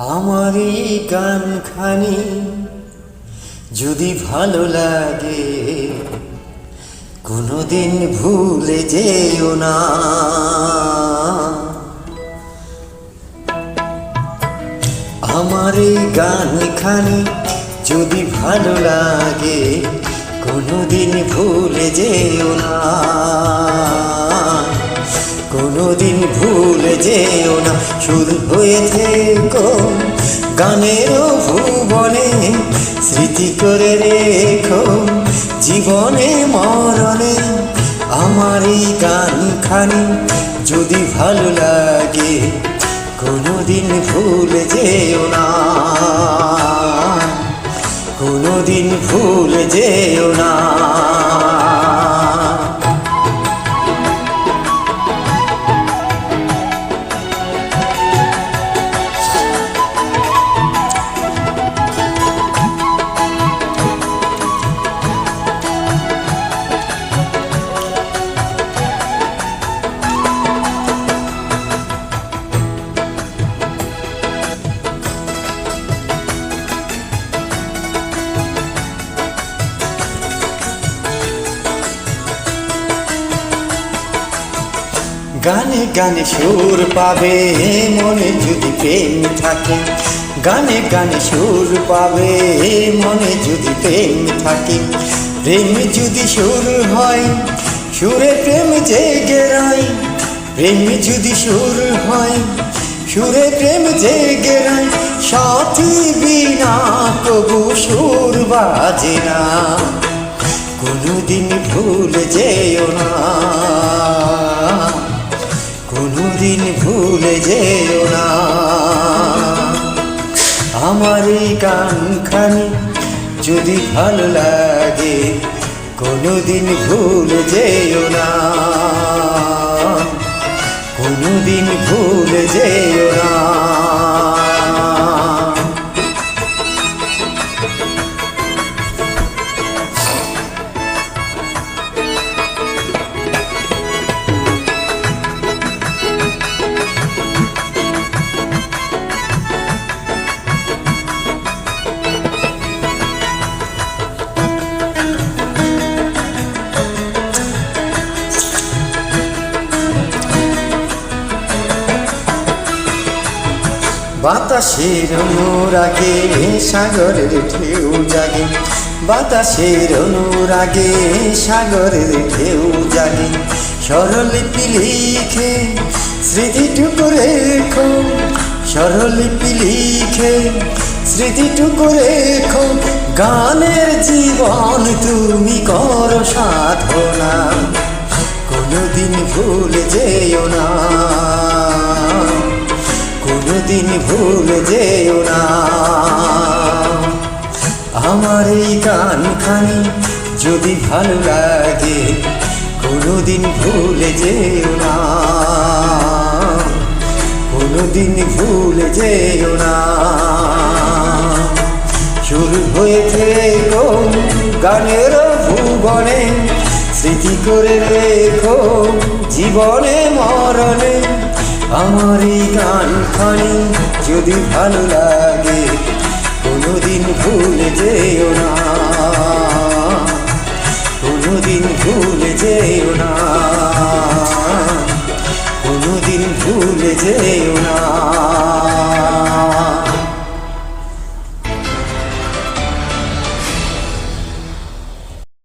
আমার এই গানখানি যদি ভালো লাগে কোনোদিন ভুলে যেও না। আমার এই গানখানি যদি ভালো লাগে কোনোদিন ভুলে যেও না, কোনোদিন ভুলে যেও না। সুর হয়ে থেকো গানের ভুবনে, স্মৃতি করে রেখো জীবনে মরণে। আমার এই গানখানি যদি ভালো লাগে কোনোদিন ভুলে যেও না, কোনোদিন ভুলে যেও না। গানে গানে সুর পাবে মনে যদি প্রেম থাকে, গানে গানে সুর পাবে মনে যদি প্রেম থাকে। প্রেম যদি সুর হয় সুরে প্রেম জেগে রয়, প্রেম যদি সুর হয় সুরে প্রেম জেগে রয়। সাথী বিনা কবু সুর বাজে না, কোনোদিন ভুলে যেও না, কোনোদিন ভুলে যেও না। আমার এই গানখানি যদি ভালো লাগে কোনোদিন ভুলে যেও না, কোনোদিন ভুলে যেও না। বাতাসের অনুরাগে সাগরের ঢেউ জাগে, বাতাসের অনুরাগে সাগরের ঢেউ জাগে। স্বরলিপি লিখে স্মৃতিটুকু রেখো, স্বরলিপি লিখে স্মৃতিটুকু রেখো। গানের জীবন তুমি করো সাধনা, কোনোদিন ভুলে যেও না, কোনোদিন ভুলে যেও না। আমার এই গানখানি যদি ভালো লাগে কোনোদিন ভুলে যেও না, কোনোদিন ভুলে যেও না। শুরু হয়ে থেকো গানের ভুবনে, স্মৃতি করে রেখো জীবনে মরণে। আমার এই গানখানি যদি ভালো লাগে কোনোদিন ভুলে যেও না, কোনোদিন ভুলে যেও না, কোনোদিন ভুলে যেও না।